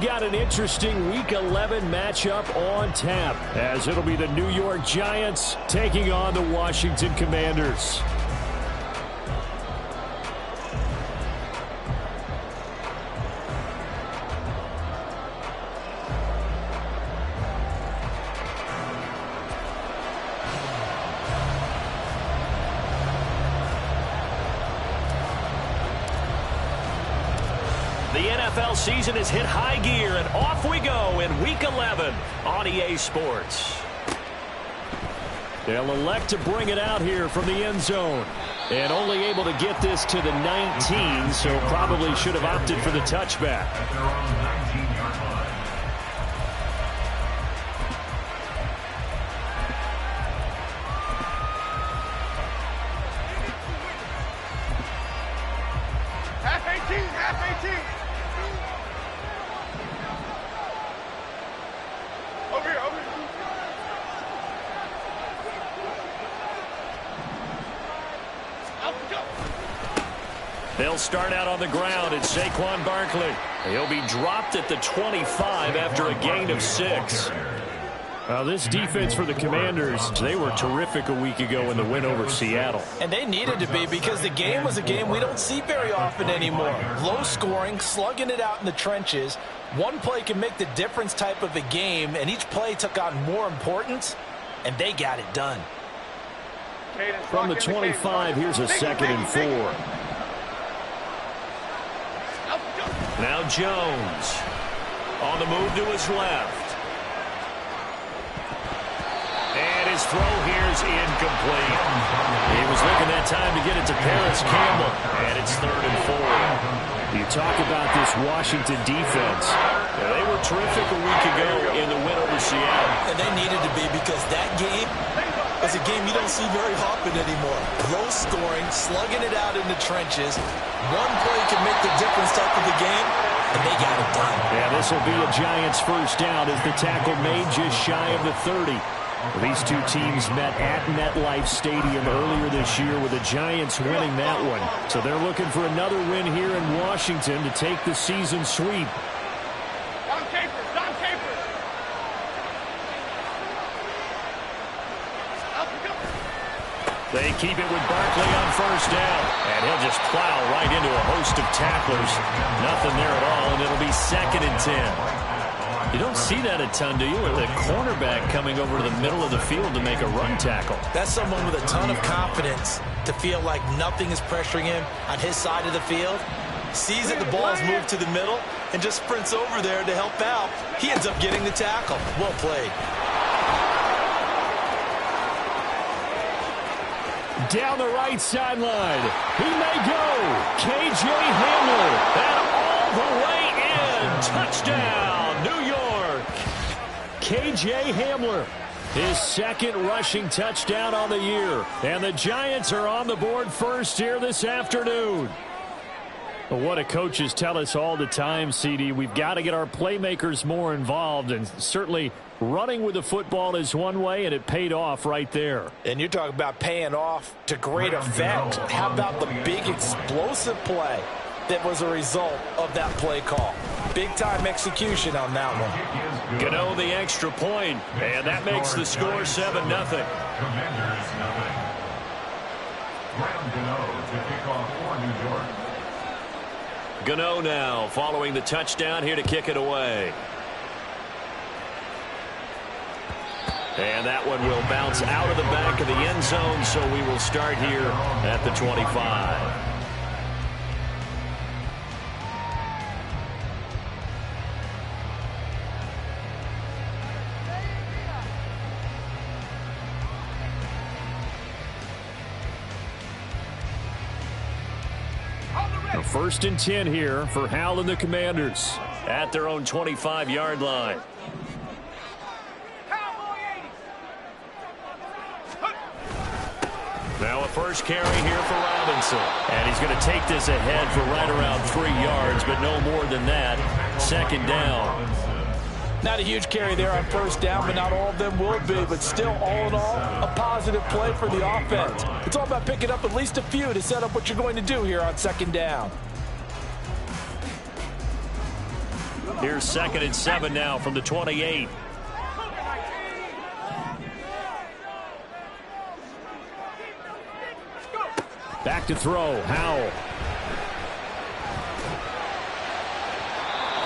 Got an interesting Week 11 matchup on tap, as it'll be the New York Giants taking on the Washington Commanders. The NFL season has hit high gear, and off we go in Week 11 on EA Sports. They'll elect to bring it out here from the end zone. And only able to get this to the 19, so probably should have opted for the touchback. Half 18. Over here. They'll start out on the ground. It's Saquon Barkley. He'll be dropped at the 25 after a gain of 6. This defense for the Commanders, they were terrific a week ago in the win over Seattle. And they needed to be, because the game was a game we don't see very often anymore. Low scoring, slugging it out in the trenches. One play can make the difference type of a game, and each play took on more importance, and they got it done. From the 25, here's a 2nd and 4. Now Jones on the move to his left. And his throw here's incomplete. He was looking that time to get it to Paris Campbell. And it's 3rd and 4. You talk about this Washington defense. They were terrific a week ago in the win over Seattle. And they needed to be, because that game is a game you don't see very often anymore. Low scoring, slugging it out in the trenches. One play can make the difference type of the game, and they got it done. Yeah, this will be a Giants first down as the tackle made just shy of the 30. These two teams met at MetLife Stadium earlier this year, with the Giants winning that one. So they're looking for another win here in Washington to take the season sweep. Don Capers. They keep it with Barkley on first down. And he'll just plow right into a host of tacklers. Nothing there at all, and it'll be 2nd and 10. You don't see that a ton, do you? With a cornerback coming over to the middle of the field to make a run tackle. That's someone with a ton of confidence to feel like nothing is pressuring him on his side of the field. Sees that the ball's moved to the middle and just sprints over there to help out. He ends up getting the tackle. Well played. Down the right sideline. He may go. K.J. Hamler. And all the way in. Touchdown, New York. K.J. Hamler, his 2nd rushing touchdown on the year. And the Giants are on the board first here this afternoon. Well, what do coaches tell us all the time, CD? We've got to get our playmakers more involved, and certainly running with the football is one way, and it paid off right there. And you're talking about paying off to great effect. How about the big explosive play that was a result of that play call? Big-time execution on that one. Gano the extra point, and that makes the score 7-0. Commanders nothing. Graham Gano to kick off for New York. Gano now following the touchdown here to kick it away. And that one will bounce out of the back of the end zone, so we will start here at the 25. A 1st and 10 here for Hal and the Commanders. At their own 25-yard line. Now a first carry here for Robinson. And he's going to take this ahead for right around 3 yards, but no more than that. 2nd down. Not a huge carry there on first down, but not all of them will be. But still, all in all, a positive play for the offense. It's all about picking up at least a few to set up what you're going to do here on 2nd down. Here's 2nd and 7 now from the 28. Back to throw, Howell.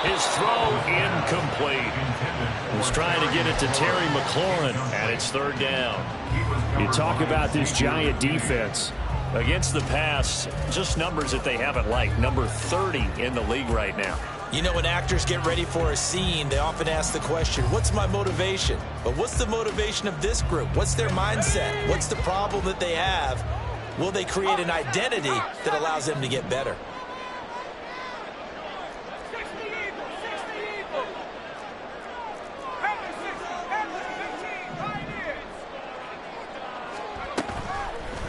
His throw incomplete. He's trying to get it to Terry McLaurin, and it's 3rd down. You talk about this Giant defense. Against the pass, just numbers that they haven't liked. Number 30 in the league right now. You know, when actors get ready for a scene, they often ask the question, what's my motivation? But what's the motivation of this group? What's their mindset? What's the problem that they have? Will they create an identity that allows them to get better?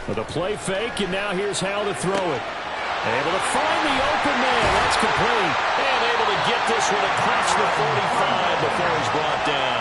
With a play fake, and now here's Howell to throw it. Able to find the open man. That's complete. And able to get this one across the 45 before he's brought down.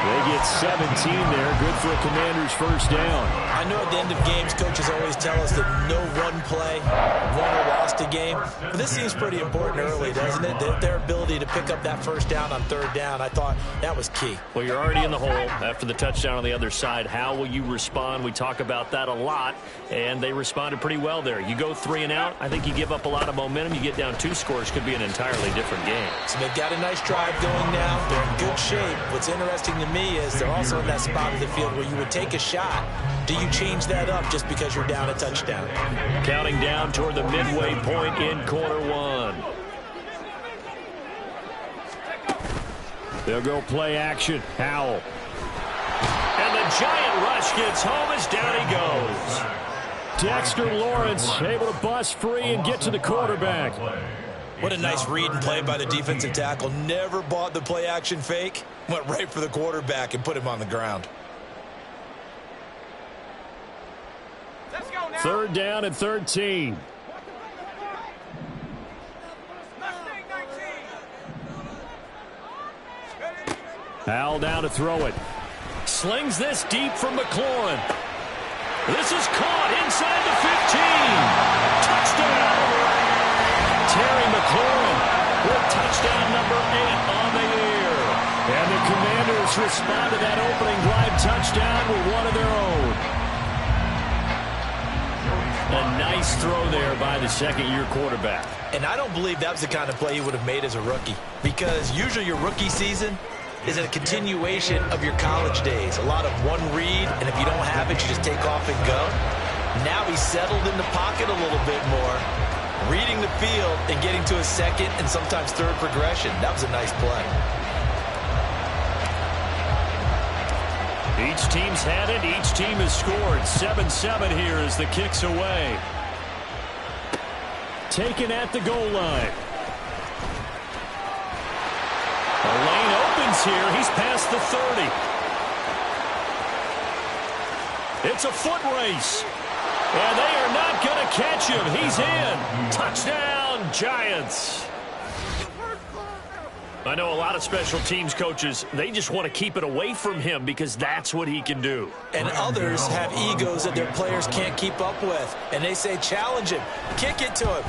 They get 17 there. Good for a Commander's first down. I know at the end of games, coaches always tell us that no one play won or lost a game. But this seems pretty important early, doesn't it? Their ability to pick up that first down on 3rd down, I thought that was key. Well, you're already in the hole after the touchdown on the other side. How will you respond? We talk about that a lot, and they responded pretty well there. You go 3 and out, I think you give up a lot of momentum. You get down 2 scores, could be an entirely different game. So they've got a nice drive going now. They're in good shape. What's interesting to me is they're also in that spot of the field where you would take a shot. Do you change that up just because you're down a touchdown? Counting down toward the midway point in quarter 1. They'll go play action. Howell. And the giant rush gets home as down he goes. Dexter Lawrence able to bust free and get to the quarterback. What a nice read and play by the defensive tackle. Never bought the play action fake. Went right for the quarterback and put him on the ground. Let's go now. 3rd down and 13. Howell down to throw it. Slings this deep from McLaurin. This is caught inside the 15. Touchdown. Terry McLaurin with touchdown number 8 on the year. And the Commanders respond to that opening drive touchdown with one of their own. A nice throw there by the 2nd-year quarterback. And I don't believe that was the kind of play he would have made as a rookie. Because usually your rookie season is a continuation of your college days. A lot of one read, and if you don't have it, you just take off and go. Now he's settled in the pocket a little bit more, reading the field and getting to a 2nd and sometimes 3rd progression. That was a nice play. Each team's had it. Each team has scored. 7-7 here as the kick's away. Taken at the goal line. The lane opens here. He's past the 30. It's a foot race. And they are not going to catch him. He's in. Touchdown, Giants. I know a lot of special teams coaches, they just want to keep it away from him because that's what he can do. And others have egos that their players can't keep up with. And they say, challenge him. Kick it to him.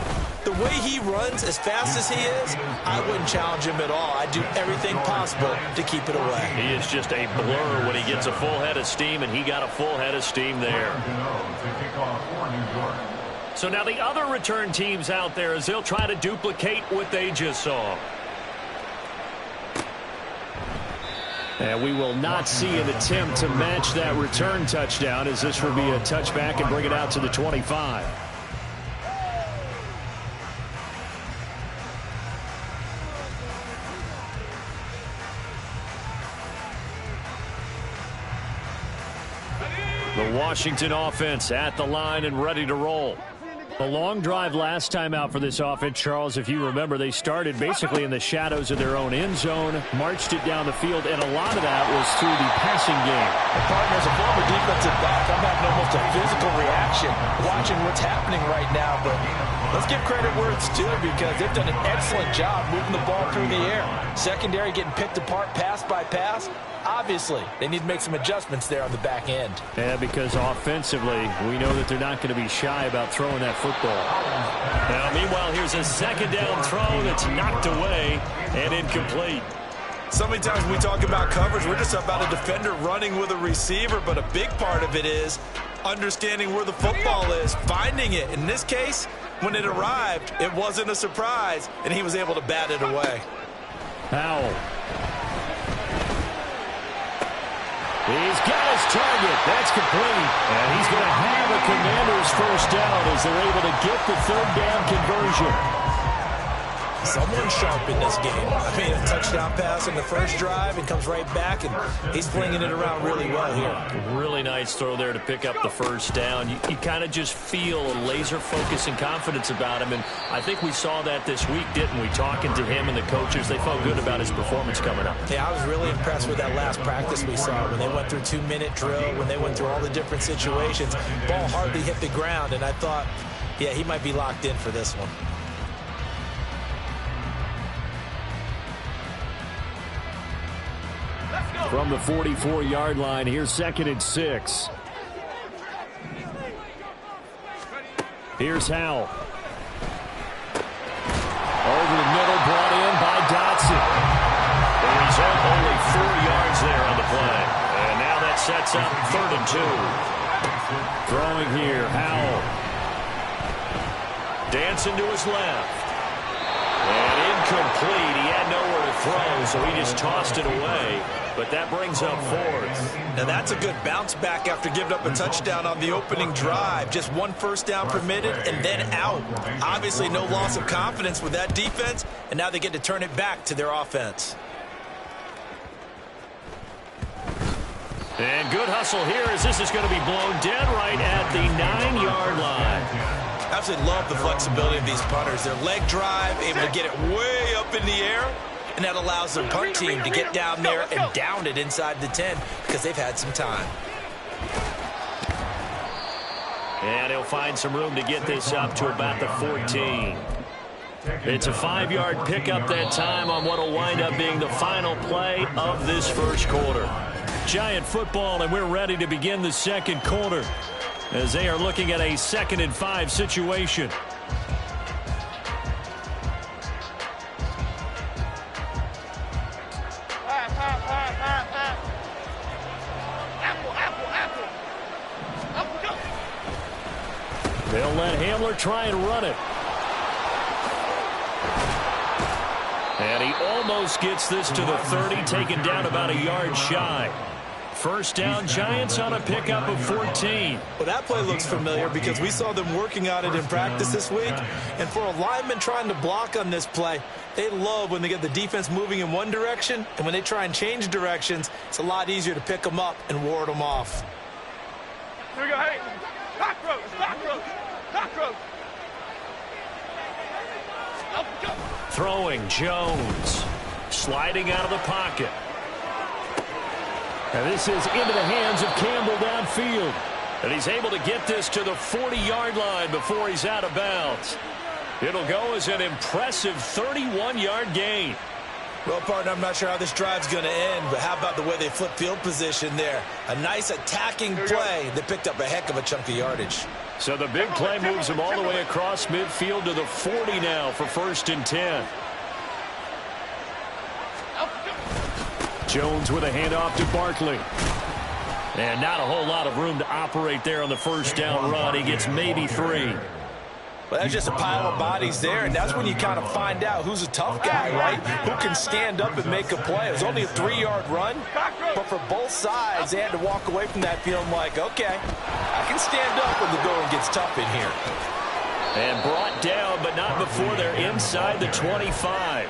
The way he runs, as fast as he is, I wouldn't challenge him at all. I'd do everything possible to keep it away. He is just a blur when he gets a full head of steam, and he got a full head of steam there. So now the other return teams out there as they'll try to duplicate what they just saw. And we will not see an attempt to match that return touchdown, as this will be a touchback and bring it out to the 25. The Washington offense at the line and ready to roll. A long drive last time out for this offense, Charles. If you remember, they started basically in the shadows of their own end zone, marched it down the field, and a lot of that was through the passing game. Partner, as a former defensive back, I'm having almost a physical reaction watching what's happening right now, but Let's give credit where it's due because they've done an excellent job moving the ball through the air. Secondary getting picked apart pass by pass. Obviously, they need to make some adjustments there on the back end. Yeah, because offensively, we know that they're not going to be shy about throwing that football. Now, meanwhile, here's a second down throw that's knocked away and incomplete. So many times when we talk about coverage, we're just about a defender running with a receiver, but a big part of it is understanding where the football is, finding it. In this case, when it arrived, it wasn't a surprise, and he was able to bat it away. Howell. He's got his target. That's complete. And he's going to have a Commanders first down as they're able to get the third down conversion. Someone sharp in this game. I mean, a touchdown pass in the first drive and comes right back, and he's flinging it around really well here. Really nice throw there to pick up the first down. You kind of just feel a laser focus and confidence about him, and I think we saw that this week, didn't we? Talking to him and the coaches, they felt good about his performance coming up. Yeah, I was really impressed with that last practice we saw when they went through 2-minute drill, when they went through all the different situations. Ball hardly hit the ground, and I thought, yeah, he might be locked in for this one. From the 44-yard line, here's 2nd and 6. Here's Howell. Over the middle, brought in by Dotson. The result, only 4 yards there on the play. And now that sets up 3rd and 2. Throwing here, Howell. Dancing to his left. And incomplete. He had nowhere to throw, so he just tossed it away. But that brings up 4th. Now that's a good bounce back after giving up a touchdown on the opening drive. Just 1 first down permitted and then out. Obviously no loss of confidence with that defense, and now they get to turn it back to their offense. And good hustle here as this is going to be blown dead right at the 9-yard line. Absolutely love the flexibility of these punters. Their leg drive, able to get it way up in the air, and that allows their punt team to get down there and down it inside the 10 because they've had some time. And he'll find some room to get this up to about the 14. It's a 5-yard pickup that time on what will wind up being the final play of this first quarter. Giant football, and we're ready to begin the second quarter as they are looking at a 2nd and 5 situation. They'll let Hamler try and run it. And he almost gets this to the 30, taken down about a yard shy. First down, Giants on a pickup of 14. Well, that play looks familiar because we saw them working on it in practice this week. And for a lineman trying to block on this play, they love when they get the defense moving in one direction. And when they try and change directions, it's a lot easier to pick them up and ward them off. Here we go, hey. Cockroach, cockroach, cockroach. Throwing, Jones. Sliding out of the pocket. And this is into the hands of Campbell downfield. And he's able to get this to the 40-yard line before he's out of bounds. It'll go as an impressive 31-yard gain. Well, partner, I'm not sure how this drive's going to end, but how about the way they flip field position there? A nice attacking play that picked up a heck of a chunk of yardage. So the big play moves him all the way across midfield to the 40 now for 1st and 10. Jones with a handoff to Barkley. And not a whole lot of room to operate there on the first down run. He gets maybe 3. Well, that's just a pile of bodies there, and that's when you kind of find out who's a tough guy, right? Who can stand up and make a play. It was only a 3-yard run, but for both sides, they had to walk away from that feeling like, okay, I can stand up when the going gets tough in here. And brought down, but not before they're inside the 25.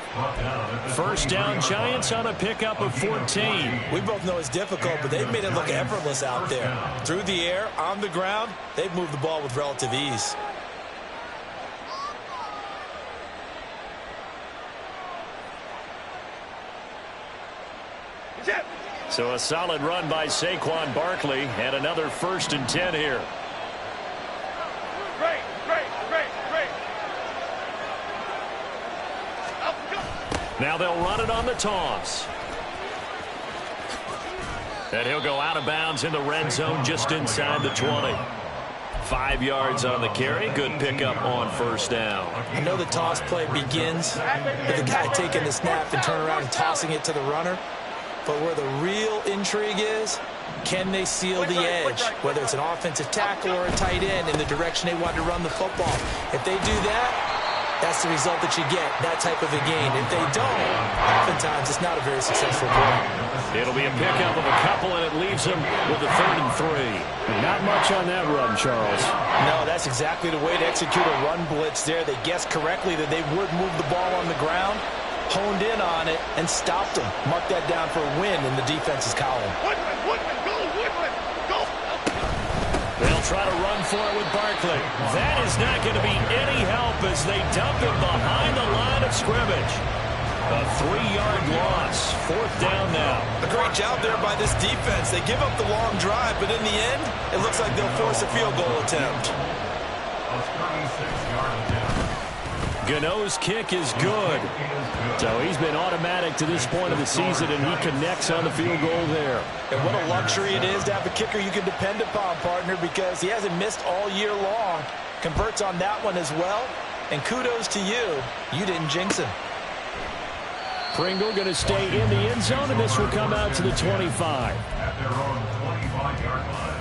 First down, Giants on a pickup of 14. We both know it's difficult, but they've made it look effortless out there. Through the air, on the ground, they've moved the ball with relative ease. So a solid run by Saquon Barkley, and another 1st and 10 here. Great, great, great, great. Now they'll run it on the toss. And he'll go out of bounds in the red zone just inside the 20. 5 yards on the carry. Good pickup on first down. I know the toss play begins with the guy taking the snap and turning around and tossing it to the runner. But where the real intrigue is, can they seal the edge, whether it's an offensive tackle or a tight end, in the direction they want to run the football? If they do that, that's the result that you get, that type of a gain. If they don't, oftentimes it's not a very successful play. It'll be a pickup of a couple, and it leaves them with a 3rd and 3. Not much on that run, Charles. No, that's exactly the way to execute a run blitz there. They guessed correctly that they would move the ball on the ground, honed in on it, and stopped them. Mark that down for a win in the defense's column. Woodman, go, Woodman, go! They'll try to run for it with Barkley. That is not going to be any help as they dump him behind the line of scrimmage. A 3-yard loss. 4th down now. A great job there by this defense. They give up the long drive, but in the end, it looks like they'll force a field goal attempt. A 36-yard attempt. Gano's kick is good. So he's been automatic to this point of the season, and he connects on the field goal there. And what a luxury it is to have a kicker you can depend upon, partner, because he hasn't missed all year long. Converts on that one as well. And kudos to you. You didn't jinx him. Pringle going to stay in the end zone, and this will come out to the 25. At their own 25-yard line.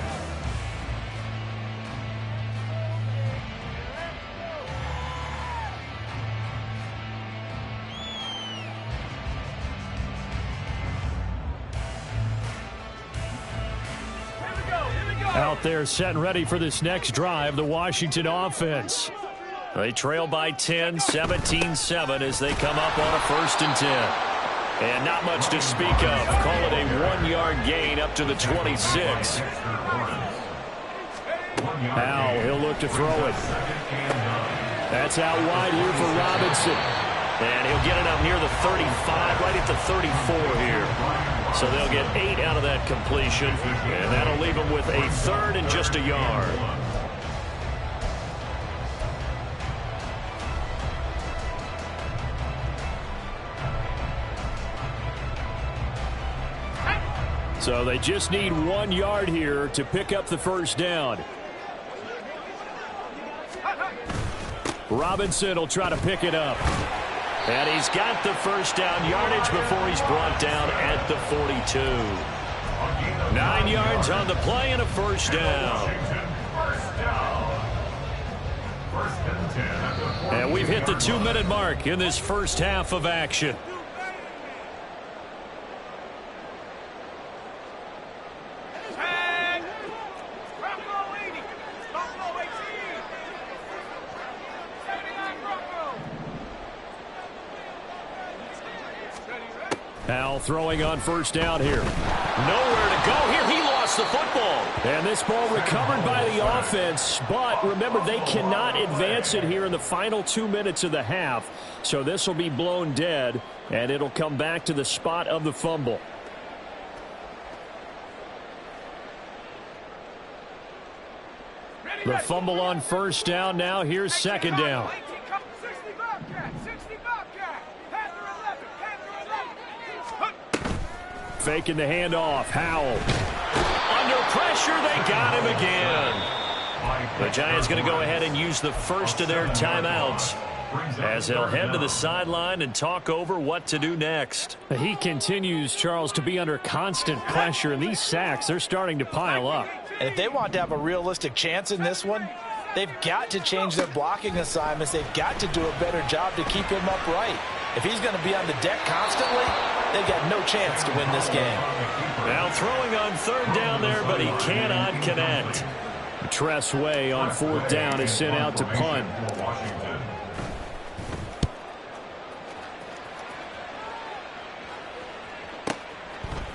Out there set and ready for this next drive, the Washington offense. They trail by 10, 17-7 as they come up on a 1st and 10. And not much to speak of. Call it a 1-yard gain up to the 26. Now he'll look to throw it. That's out wide here for Robinson. And he'll get it up near the 35, right at the 34 here. So they'll get 8 out of that completion, and that'll leave them with a 3rd and just a yard. So they just need 1 yard here to pick up the 1st down. Robinson will try to pick it up. And he's got the 1st down yardage before he's brought down at the 42. 9 yards on the play and a 1st down. And we've hit the 2-minute mark in this first half of action. Al throwing on 1st down here. Nowhere to go here. He lost the football. And this ball recovered by the offense. But remember, they cannot advance it here in the final 2 minutes of the half. So this will be blown dead, and it'll come back to the spot of the fumble. The fumble on 1st down now. Here's 2nd down. Faking the handoff. Howell. Under pressure, they got him again. The Giants going to go ahead and use the first of their timeouts as they'll head to the sideline and talk over what to do next. He continues, Charles, to be under constant pressure, and these sacks, they're starting to pile up. And if they want to have a realistic chance in this one, they've got to change their blocking assignments. They've got to do a better job to keep him upright. If he's going to be on the deck constantly, they've got no chance to win this game. Now throwing on 3rd down there, but he cannot connect. Tress Way on 4th down is sent out to punt.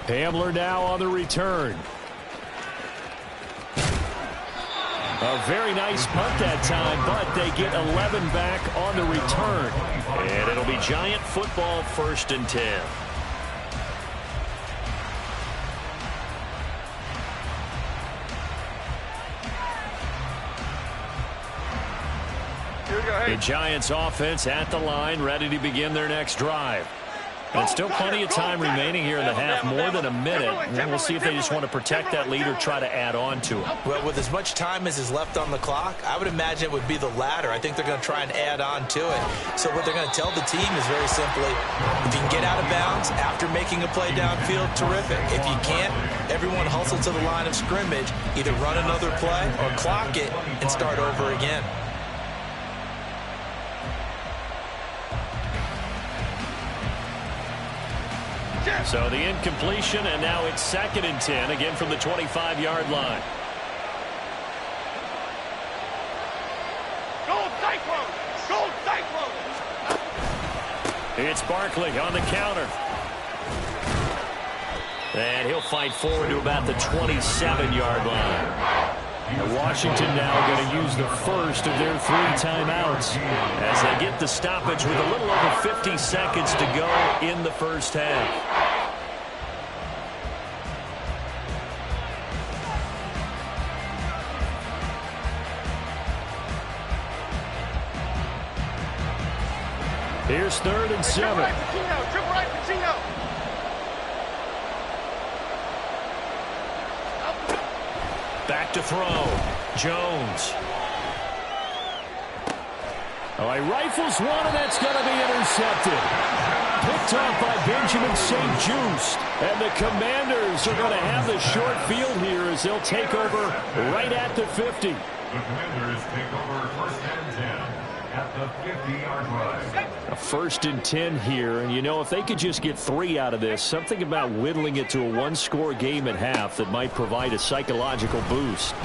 Hamler now on the return. A very nice punt that time, but they get 11 back on the return. And it'll be Giant football 1st and 10. Here we go, hey. The Giants offense at the line, ready to begin their next drive. And still plenty of time remaining here in the half, more than a minute. And we'll see if they just want to protect that lead or try to add on to it. Well, with as much time as is left on the clock, I would imagine it would be the latter. I think they're going to try and add on to it. So what they're going to tell the team is very simply, if you can get out of bounds after making a play downfield, terrific. If you can't, everyone hustle to the line of scrimmage, either run another play or clock it and start over again. So the incompletion, and now it's 2nd and 10, again from the 25-yard line. Gold Cyclone! Gold Cyclone! It's Barkley on the counter. And he'll fight forward to about the 27-yard line. And Washington now going to use the first of their 3 timeouts as they get the stoppage with a little over 50 seconds to go in the first half. Here's 3rd and 7. Triple right, Patino! Triple right, Patino! Back to throw. Jones. Oh, he rifles one, and that's going to be intercepted. Picked off by Benjamin St-Juste. And the Commanders are going to have the short field here as they'll take over right at the 50. The Commanders take over 1st and 10 at the 50-yard line. A 1st and 10 here, and you know, if they could just get 3 out of this, something about whittling it to a 1-score game at half that might provide a psychological boost.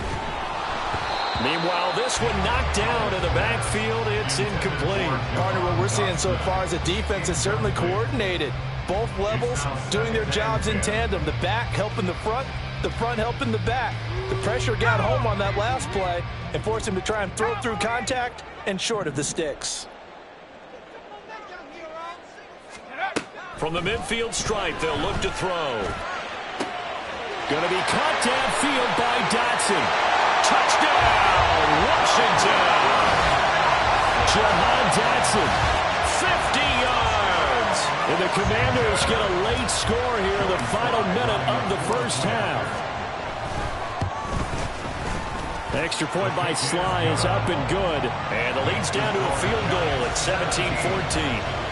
Meanwhile, this one knocked down in the backfield. It's incomplete. Partner, what we're seeing so far is a defense that's certainly coordinated. Both levels doing their jobs in tandem. The back helping the front helping the back. The pressure got home on that last play and forced him to try and throw through contact and short of the sticks. From the midfield stripe, they'll look to throw. Going to be caught downfield by Dotson. Touchdown, Washington! Jahan Dotson, 50 yards. And the Commanders get a late score here in the final minute of the first half. Extra point by Sly is up and good. And the lead's down to a field goal at 17-14.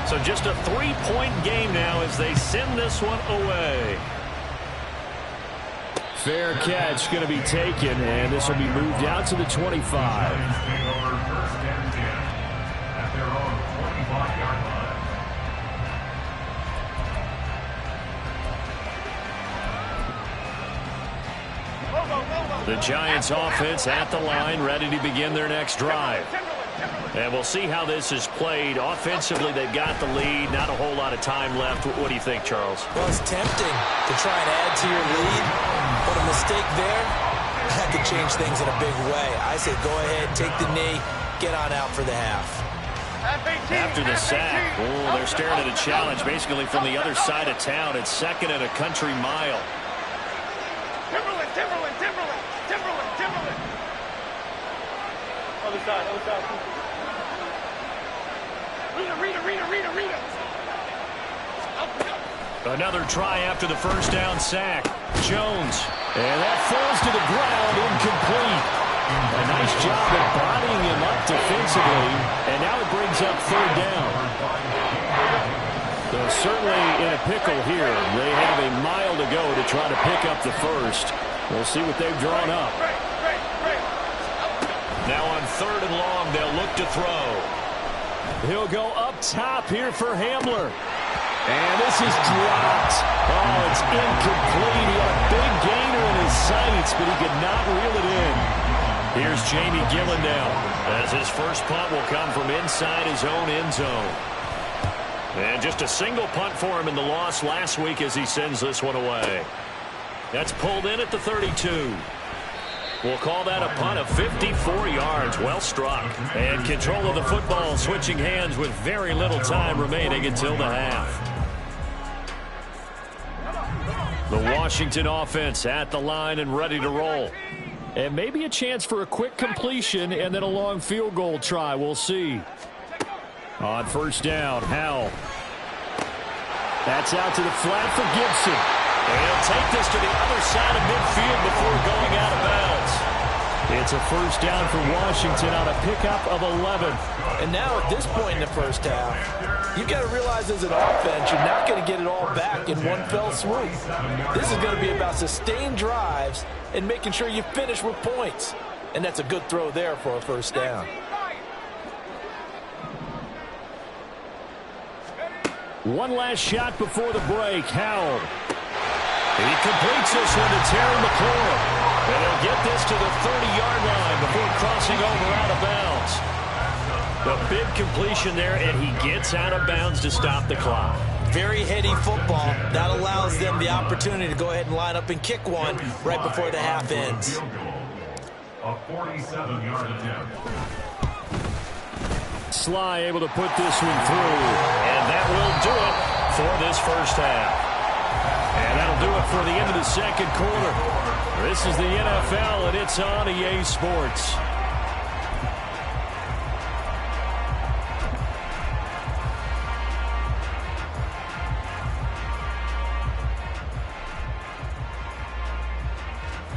So just a 3-point game now as they send this one away. Fair catch going to be taken, and this will be moved out to the 25. Take over 1st and 10 at their own 25-yard line. The Giants offense at the line, ready to begin their next drive. And we'll see how this is played. Offensively, they've got the lead. Not a whole lot of time left. What do you think, Charles? Well, it's tempting to try and add to your lead, but a mistake there, that could change things in a big way. I say go ahead, take the knee, get on out for the half. After the sack, they're staring at a challenge basically from the other side of town. It's 2nd and a country mile. Timberland! Other side. Rita. Another try after the first down sack. Jones. And that falls to the ground, incomplete. A nice job at bodying him up defensively. And now it brings up 3rd down. So certainly in a pickle here. They have a mile to go to try to pick up the first. We'll see what they've drawn up. Now on 3rd and long, they'll look to throw. He'll go up top here for Hamler. And this is dropped. Oh, it's incomplete. He had a big gainer in his sights, but he could not reel it in. Here's Jamie Gillandale as his first punt will come from inside his own end zone. And just a single punt for him in the loss last week as he sends this one away. That's pulled in at the 32. We'll call that a punt of 54 yards. Well struck. And control of the football switching hands with very little time remaining until the half. The Washington offense at the line and ready to roll. And maybe a chance for a quick completion and then a long field goal try. We'll see. On first down, Howell. That's out to the flat for Gibson. And he'll take this to the other side of midfield before going out of bounds. It's a first down for Washington on a pickup of 11. And now at this point in the first half, you've got to realize as an offense, you're not going to get it all back in one fell swoop. This is going to be about sustained drives and making sure you finish with points. And that's a good throw there for a first down. One last shot before the break. Howell. He completes this one to Terry McLaurin. And he'll get this to the 30-yard line before crossing over out of bounds. The big completion there, and he gets out of bounds to stop the clock. Very heady football. That allows them the opportunity to go ahead and line up and kick one right before the half ends. A 47-yard attempt. Sly able to put this one through. And that will do it for this first half. And that'll do it for the end of the second quarter. This is the NFL, and it's on EA Sports.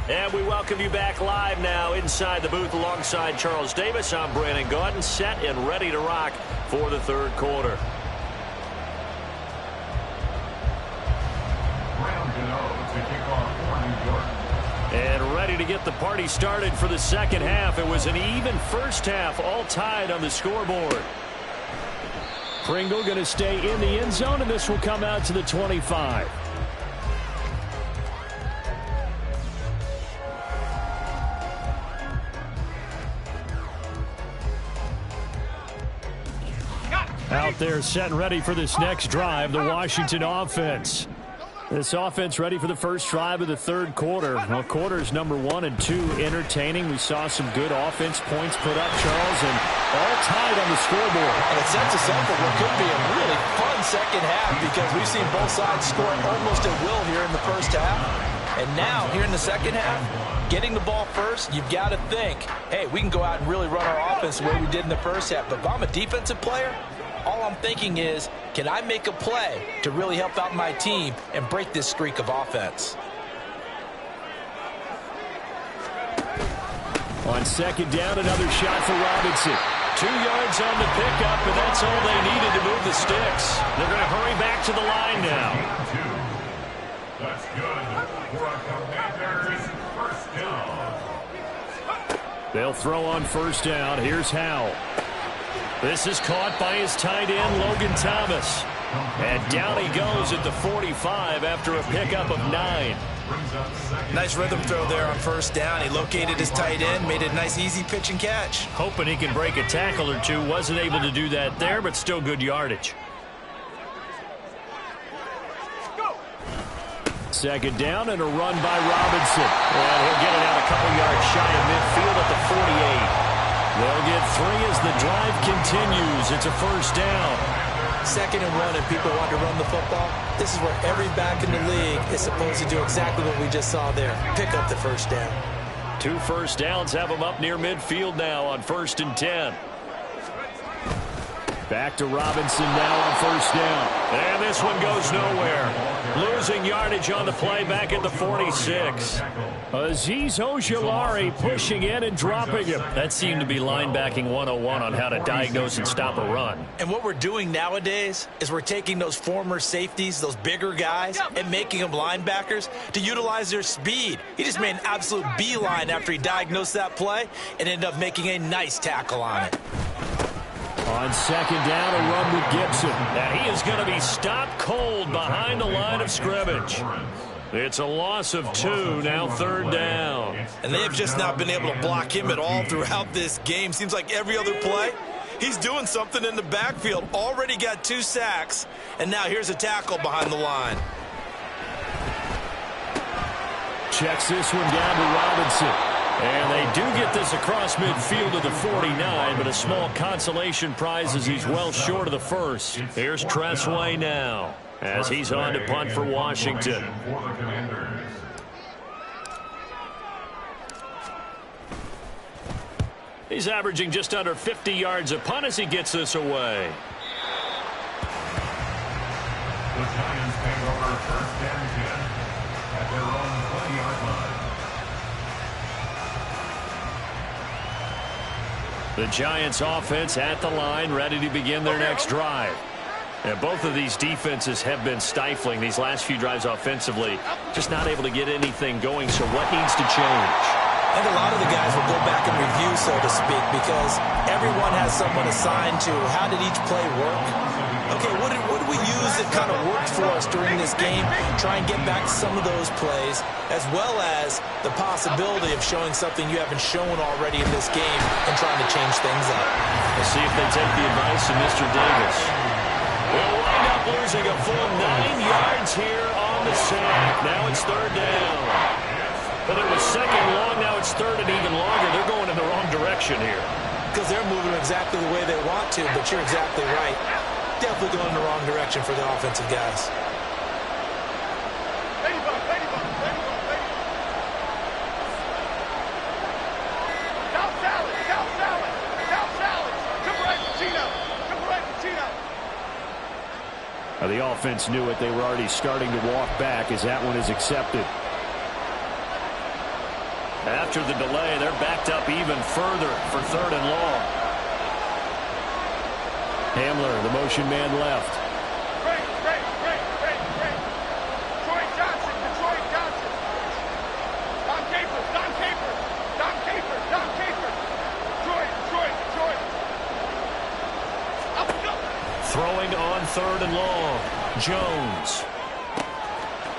And we welcome you back live now inside the booth alongside Charles Davis. I'm Brandon Gaudin, set and ready to rock for the third quarter. And ready to get the party started for the second half. It was an even first half, all tied on the scoreboard. Pringle going to stay in the end zone, and this will come out to the 25. Out there set and ready for this next drive, the Washington offense. This offense ready for the first drive of the third quarter. Well, quarters number 1 and 2 entertaining. We saw some good offense points put up, Charles, and all tied on the scoreboard. And it sets us up for what could be a really fun second half because we've seen both sides scoring almost at will here in the first half. And now, here in the second half, getting the ball first, you've got to think, hey, we can go out and really run our offense the way we did in the first half. But if I'm a defensive player, all I'm thinking is, can I make a play to really help out my team and break this streak of offense? On second down, another shot for Robinson. 2 yards on the pickup, and that's all they needed to move the sticks. They're going to hurry back to the line now. That's good for a Commanders first down. They'll throw on first down. Here's Howell. This is caught by his tight end, Logan Thomas. And down he goes at the 45 after a pickup of 9. Nice rhythm throw there on first down. He located his tight end, made it a nice, easy pitch and catch. Hoping he can break a tackle or two. Wasn't able to do that there, but still good yardage. Second down and a run by Robinson. And he'll get it out a couple yards shy of midfield at the 48. They'll get 3 as the drive continues. It's a first down. 2nd and 1 and people want to run the football. This is where every back in the league is supposed to do exactly what we just saw there. Pick up the first down. 2 first downs have them up near midfield now on 1st and 10. Back to Robinson now on first down. And this one goes nowhere. Losing yardage on the play back at the 46. Azeez Ojulari pushing in and dropping him. That seemed to be linebacking 101 on how to diagnose and stop a run. And what we're doing nowadays is we're taking those former safeties, those bigger guys, and making them linebackers to utilize their speed. He just made an absolute beeline after he diagnosed that play and ended up making a nice tackle on it. On second down, a run with Gibson. And he is going to be stopped cold behind the line of scrimmage. It's a loss of 2, now 3rd down. And they have just not been able to block him at all throughout this game. Seems like every other play, he's doing something in the backfield. Already got 2 sacks, and now here's a tackle behind the line. Checks this one down to Robinson. And they do get this across midfield to the 49, but a small consolation prize as he's well short of the first. Here's Tressway now. as he's on to punt for Washington. For the Commanders. He's averaging just under 50 yards a punt as he gets this away. The Giants take over 1st and 10 at their own 20-yard line. The Giants offense at the line, ready to begin their next drive. And both of these defenses have been stifling these last few drives offensively. Just not able to get anything going, so what needs to change? I think a lot of the guys will go back and review, so to speak, because everyone has someone assigned to how did each play work. Okay, what did we use that kind of worked for us during this game? Try and get back to some of those plays, as well as the possibility of showing something you haven't shown already in this game and trying to change things up. Let's see if they take the advice of Mr. Davis. We'll wind up losing a full 9 yards here on the sack. Now it's 3rd down. But it was 2nd long, now it's 3rd and even longer. They're going in the wrong direction here. Because they're moving exactly the way they want to, but you're exactly right. Definitely going in the wrong direction for the offensive guys. Ladybug. South salad. Triple right Pacino. The offense knew it. They were already starting to walk back as that one is accepted. After the delay, they're backed up even further for 3rd and long. Hamler, the motion man left. Great. Detroit Johnson. Don Capers. Detroit. Up we go. Throwing on 3rd and long. Jones.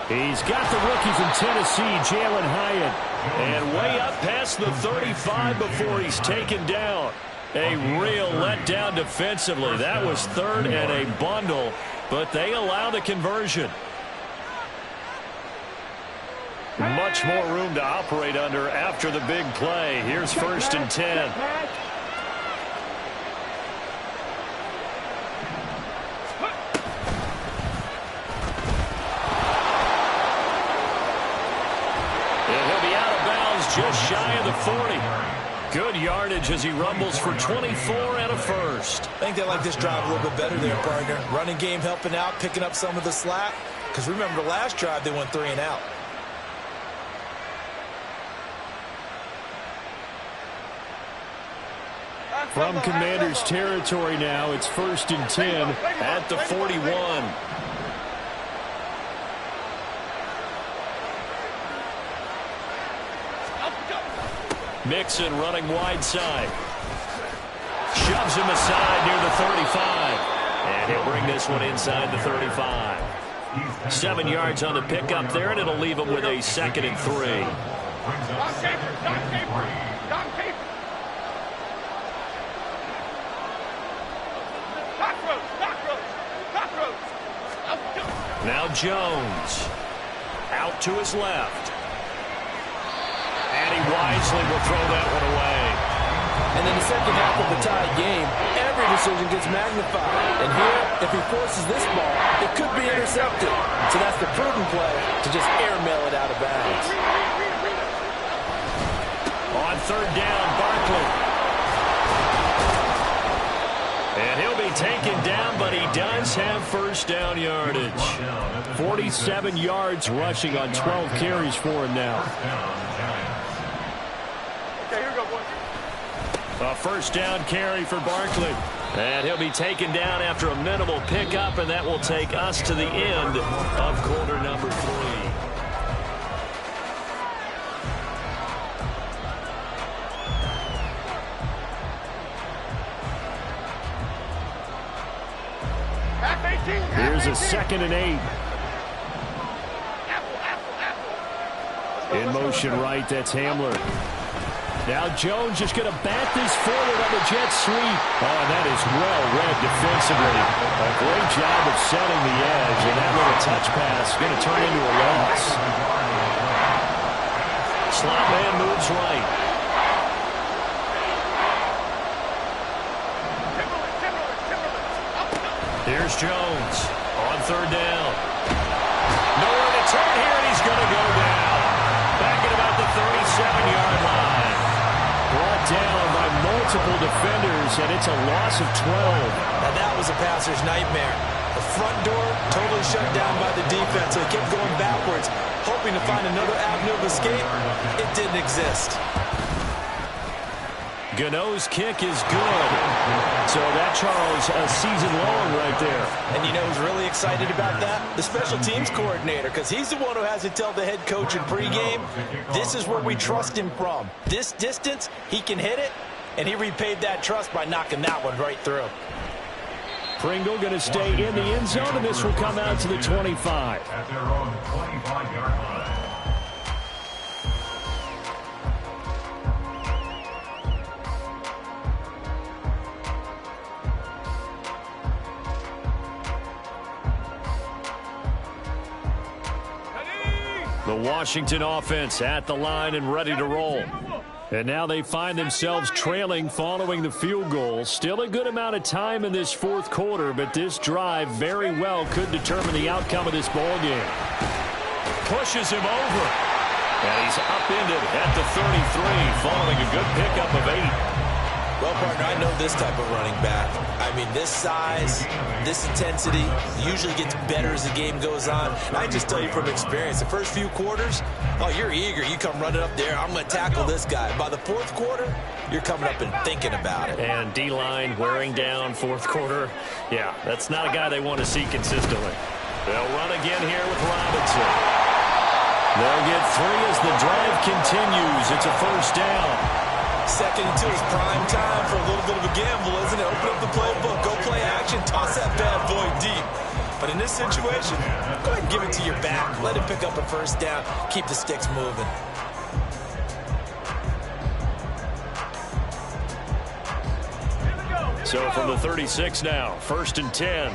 He's got the rookie from Tennessee, Jalen Hyatt. And way up past the 35 before he's taken down. A real letdown defensively. That was 3rd and a bundle, but they allow the conversion. Much more room to operate under after the big play. Here's 1st and 10. Just shy of the 40. Good yardage as he rumbles for 24 and a 1st. I think they like this drive a little bit better there, partner. Running game helping out, picking up some of the slack. Because remember, the last drive they went 3 and out. From Commanders territory now, it's 1st and 10 at the 41. Mixon running wide side. Shoves him aside near the 35. And he'll bring this one inside the 35. 7 yards on the pickup there, and it'll leave him with a 2nd and 3. Don Capers. Cockroach. Up we go. Now Jones. Out to his left. And he wisely will throw that one away. And in the second half of the tied game, every decision gets magnified. And here, if he forces this ball, it could be intercepted. So that's the prudent play to just airmail it out of bounds. On 3rd down, Barkley. And he'll be taken down, but he does have 1st down yardage. 47 yards rushing on 12 carries for him now. Okay, here we go, boys. A 1st down carry for Barkley. And he'll be taken down after a minimal pickup, and that will take us to the end of quarter number 3. Here's a 2nd and 8. In motion right, that's Hamler. Now Jones just going to bat this forward on the jet sweep. Oh, that is well read defensively. A great job of setting the edge, and that little touch pass is going to turn into a loss. Slot man moves right. Here's Jones on third down. Nowhere to turn here, and he's going to go down. Back at about the 37-yard line. Brought down by multiple defenders, and it's a loss of 12. Now that was a passer's nightmare. The front door totally shut down by the defense, so they kept going backwards, hoping to find another avenue of escape. It didn't exist. Gano's kick is good. So that, Charles, a season long right there. And you know who's really excited about that? The special teams coordinator, because he's the one who has to tell the head coach in pregame, this is where we trust him from. This distance, he can hit it, and he repaid that trust by knocking that one right through. Pringle going to stay in the end zone, and this will come out to the 25. At their own 25-yard line. The Washington offense at the line and ready to roll. And now they find themselves trailing following the field goal. Still a good amount of time in this fourth quarter, but this drive very well could determine the outcome of this ball game. Pushes him over. And he's upended at the 33 following a good pickup of 8. Well, partner, I know this type of running back. I mean, this size, this intensity usually gets better as the game goes on. And I just tell you from experience, the first few quarters, oh, you're eager. You come running up there, I'm going to tackle this guy. By the fourth quarter, you're coming up and thinking about it. And D-line wearing down fourth quarter. Yeah, that's not a guy they want to see consistently. They'll run again here with Robinson. They'll get 3 as the drive continues. It's a first down. Second and 2 is prime time for a little bit of a gamble, isn't it? Open up the playbook, go play action, toss that bad boy deep. But in this situation, go ahead and give it to your back. Let it pick up a first down. Keep the sticks moving. So from the 36 now, first and 10.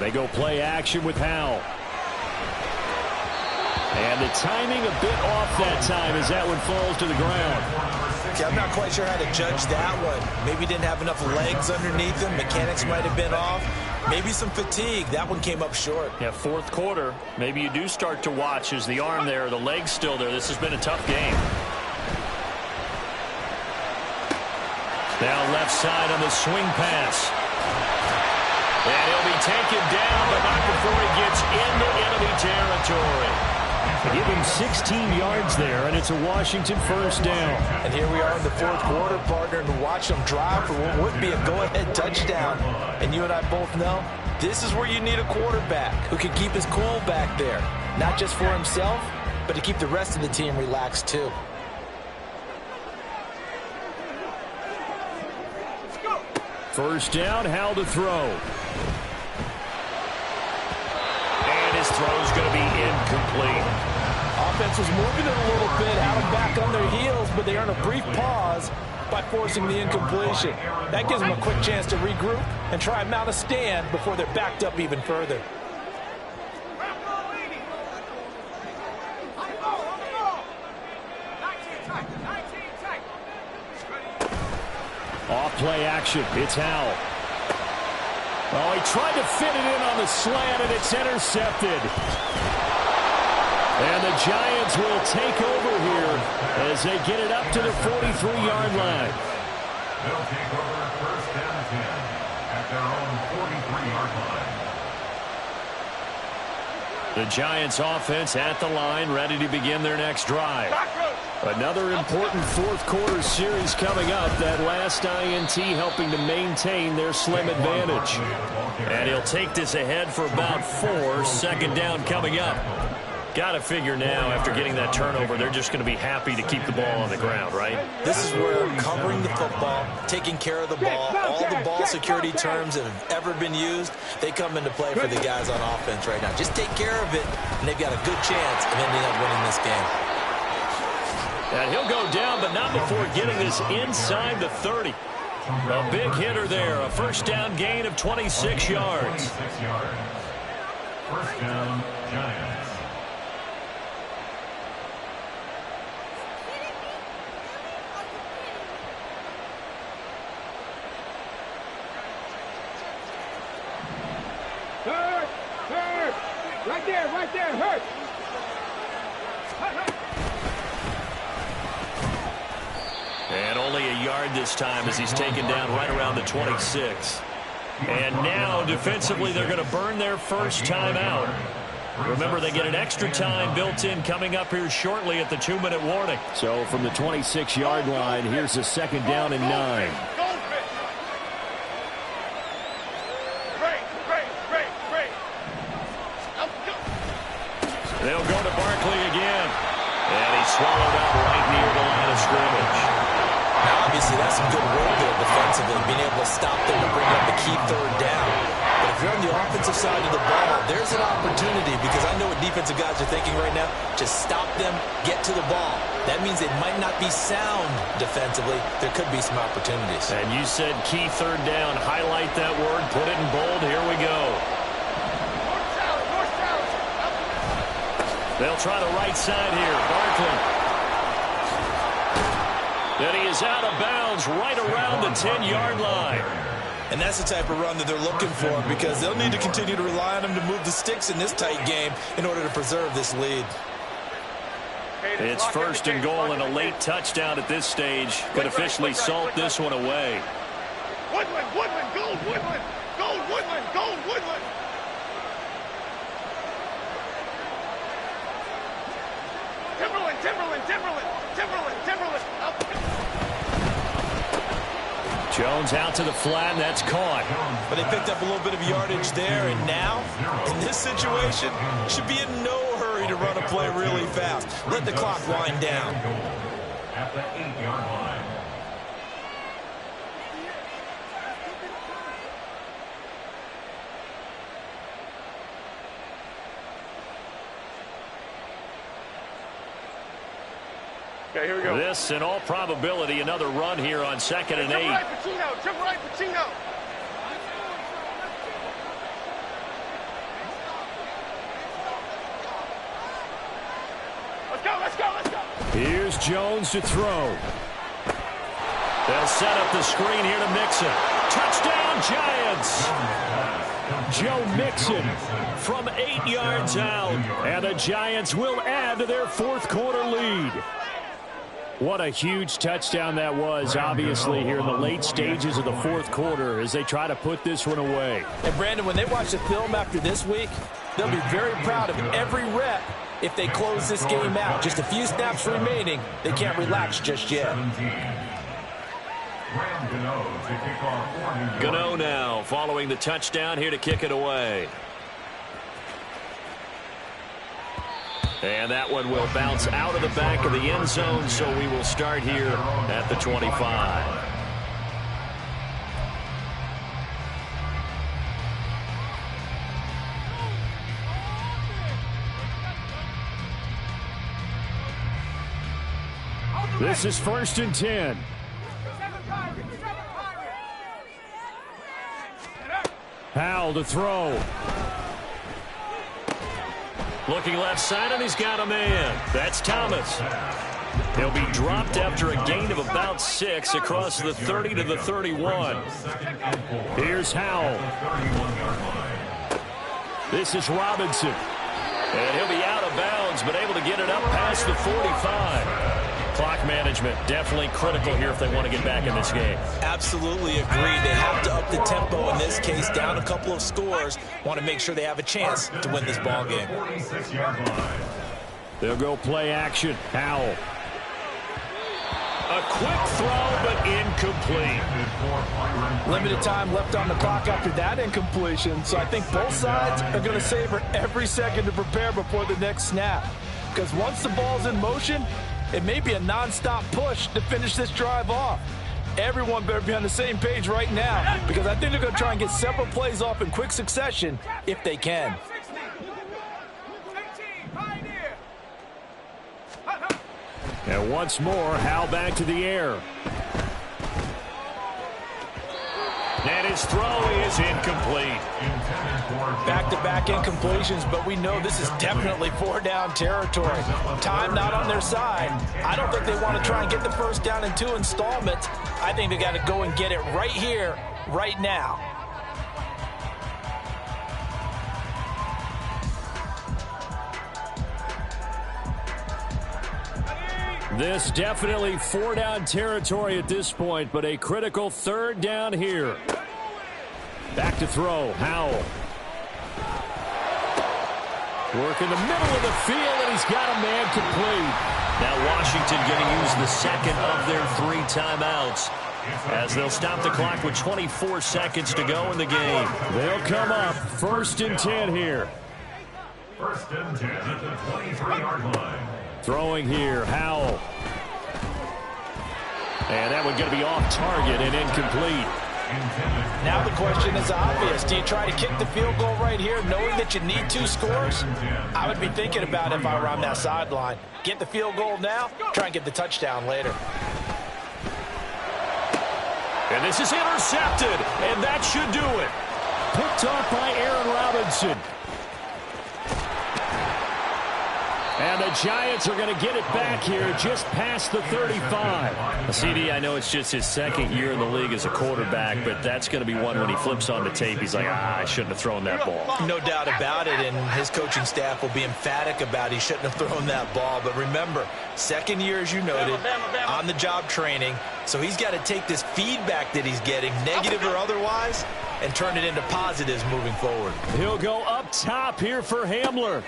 They go play action with Howell. And the timing a bit off that time as that one falls to the ground. Okay, I'm not quite sure how to judge that one. Maybe didn't have enough legs underneath him. Mechanics might have been off. Maybe some fatigue. That one came up short. Yeah, fourth quarter. Maybe you do start to watch as the arm there, the leg's still there. This has been a tough game. Now left side on the swing pass. And he'll be taken down, but not before he gets into enemy territory. They give him 16 yards there, and it's a Washington first down. And here we are in the fourth quarter, partner, and watch them drive for what would be a go-ahead touchdown. And you and I both know this is where you need a quarterback who can keep his cool back there, not just for himself, but to keep the rest of the team relaxed too. First down, Howell to throw. And his throw's going to be incomplete. Offense was moving it a little bit, had them back on their heels, but they earn a brief pause by forcing the incompletion. That gives them a quick chance to regroup and try and mount a stand before they're backed up even further. Off play action. It's Howell. Oh, he tried to fit it in on the slant, and it's intercepted. And the Giants will take over here as they get it up to the 43-yard line. They'll take over first down 10 at their own 43-yard line. The Giants offense at the line, ready to begin their next drive. Another important fourth quarter series coming up. That last INT helping to maintain their slim advantage. And he'll take this ahead for about 4. Second down coming up. Got to figure now, after getting that turnover, they're just going to be happy to keep the ball on the ground, right? This is where covering the football, taking care of the ball, all the ball security terms that have ever been used, they come into play for the guys on offense right now. Just take care of it, and they've got a good chance of ending up winning this game. And he'll go down, but not before getting this inside the 30. A big hitter there, a first down gain of 26 yards. 26 yards. First down, Giants. yard this time as he's taken down right around the 26. And now, defensively, they're going to burn their first time out. Remember, they get an extra time built in coming up here shortly at the 2-minute warning. So from the 26-yard line, here's a 2nd down and 9. They'll go to Barkley again. And he's swallowed up right near the line of scrimmage. Now, obviously, that's some good work there defensively, being able to stop them to bring up the key 3rd down. But if you're on the offensive side of the ball, there's an opportunity, because I know what defensive guys are thinking right now. Just stop them, get to the ball. That means it might not be sound defensively. There could be some opportunities. And you said key 3rd down. Highlight that word. Put it in bold. Here we go. They'll try the right side here. Barkley. And he is out of bounds right around the 10-yard line. And that's the type of run that they're looking for, because they'll need to continue to rely on him to move the sticks in this tight game in order to preserve this lead. It's 1st and goal, and a late touchdown at this stage could officially salt this one away. Woodland, Woodland, Gold, Woodland, Gold, Woodland, Gold, Woodland. Timberland, Timberland, Timberland, Timberland, Timberland. Jones out to the flat, and that's caught. But they picked up a little bit of yardage there, and now, in this situation, should be in no hurry to run a play really fast. Let the clock wind down. At the 8-yard line. Okay, here we go. This, in all probability, another run here on 2nd and 8. Jump right, Pacino. Jump right, Pacino. Let's go, let's go, let's go. Here's Jones to throw. They'll set up the screen here to Mixon. Touchdown, Giants! Joe Mixon From 8 yards out. and the Giants will add to their 4th quarter lead. What a huge touchdown that was, obviously, here in the late stages of the 4th quarter as they try to put this one away. And, Brandon, when they watch the film after this week, they'll be very proud of every rep if they close this game out. Just a few snaps remaining. They can't relax just yet. Gano now following the touchdown here to kick it away. And that one will bounce out of the back of the end zone, so we will start here at the 25. This is 1st and 10. Howell to throw. Looking left side, and he's got a man. That's Thomas. He'll be dropped after a gain of about 6 across the 30 to the 31. Here's Howell. This is Robinson. And he'll be out of bounds, but able to get it up past the 45. Clock management definitely critical here if they want to get back in this game. Absolutely agree. They have to up the tempo in this case, down a couple of scores. Want to make sure they have a chance to win this ball game. They'll go play action. Howell. A quick throw, but incomplete. Limited time left on the clock after that incompletion, so I think both sides are going to savor every second to prepare before the next snap. Because once the ball's in motion, it may be a non-stop push to finish this drive off. Everyone better be on the same page right now, because I think they're going to try and get several plays off in quick succession if they can. And once more, Howell back to the air. And his throw is incomplete. Back-to-back incompletions, but we know this is definitely 4-down territory. Time not on their side. I don't think they want to try and get the first down in 2 installments. I think they got to go and get it right here, right now. This definitely four-down territory at this point, but a critical third down here. Back to throw, Howell. Work in the middle of the field, and he's got a man complete. Now Washington going to use the second of their 3 timeouts as they'll stop the clock with 24 seconds to go in the game. They'll come up 1st and 10 here. 1st and 10 at the 23-yard line. Throwing here, Howell. And that one going to be off target and incomplete. Now the question is obvious. Do you try to kick the field goal right here knowing that you need 2 scores? I would be thinking about it if I were on that sideline. Get the field goal now, try and get the touchdown later. And this is intercepted, and that should do it. Picked off by Aaron Robinson. And the Giants are going to get it back here just past the 35. CD, I know it's just his 2nd year in the league as a quarterback, but that's going to be one when he flips on the tape. He's like, I shouldn't have thrown that ball. No doubt about it, and his coaching staff will be emphatic about he shouldn't have thrown that ball. But remember, 2nd year, as you noted, on-the-job training. So he's got to take this feedback that he's getting, negative or otherwise, and turn it into positives moving forward. He'll go up top here for Hamler.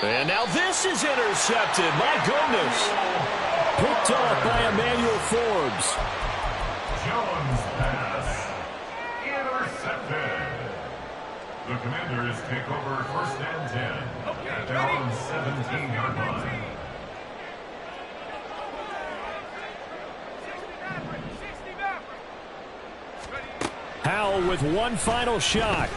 And now this is intercepted. My goodness. Picked off by Emmanuel Forbes. Jones pass. Intercepted. The Commanders take over 1st and 10 at their own 17-yard line. Howell with one final shot.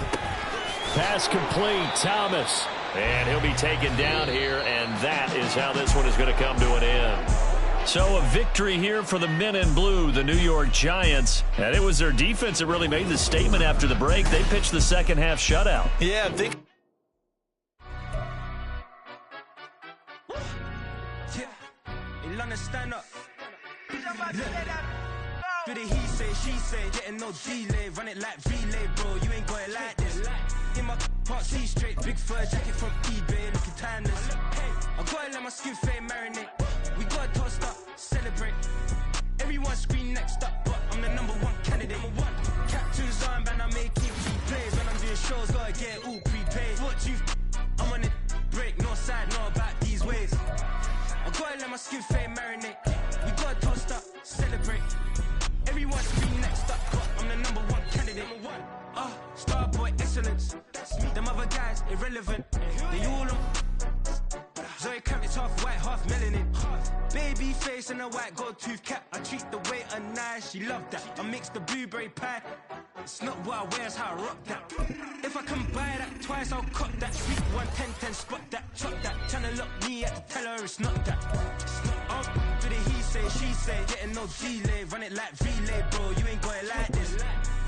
Pass complete. Thomas. And he'll be taken down here, and that is how this one is going to come to an end. So a victory here for the men in blue, the New York Giants. And it was their defense that really made the statement after the break. They pitched the second half shutout. Yeah, stand up. Do the he say, she say, getting no delay, run it like relay, bro. You ain't got it like this. In my part C straight, big fur jacket from eBay, looking timeless. I gotta let my skin fade marinate. We gotta toast up, celebrate. Everyone scream next up, but I'm the #1 candidate. Captain's armband, I'm making key plays. When I'm doing shows, gotta get it all prepaid. What you I'm on it, break, no side, know about these ways. I gotta let my skin fade marinate. We gotta toast up, celebrate. Everyone scream next up, but I'm the #1 candidate. Starboy excellence. Them other guys irrelevant. They all on. Zoe Kravitz half white, half melanin. Baby face and a white gold tooth cap. I treat the waiter nice, she love that. I mix the blueberry pie. It's not what I wear, it's how I rock that. If I can buy that twice, I'll cut that. Sweet 110, spot that, chop that. Tryna lock me at the tell her it's not that. Do the he say, she say, getting no delay, run it like relay, bro. You ain't got it like this.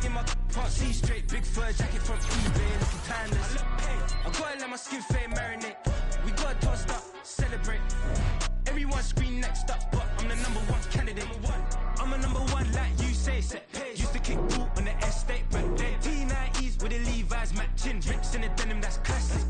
In my part C straight, big fur jacket from eBay, looking timeless. I gotta let my skin fade marinate. We gotta toast up, celebrate. Everyone scream next up, but I'm the #1 candidate. I'm a #1 like you say, set pay. Used to kick ball on the estate back then. T90s with the Levi's matching. Rips in the denim, that's classic.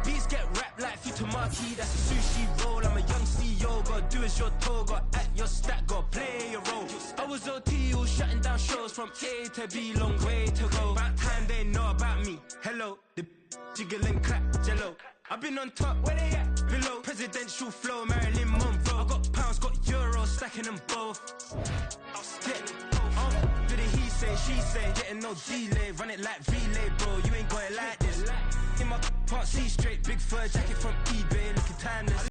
Beats get wrapped like Futamaki, that's a sushi roll. I'm a young CEO, gotta do as you're told. Gotta act your stat, gotta play your role. I was OT, all shutting down shows from A to B, long way to go. About time they know about me. Hello, the jiggle and clap, jello. I've been on top, where they at? Below, presidential flow, Marilyn Monroe. I got pounds, got euros, stacking them both. Do the he say, she say, getting no delay, run it like relay, bro. You ain't got it like this. In my part C straight, big fur jacket from eBay, looking timeless.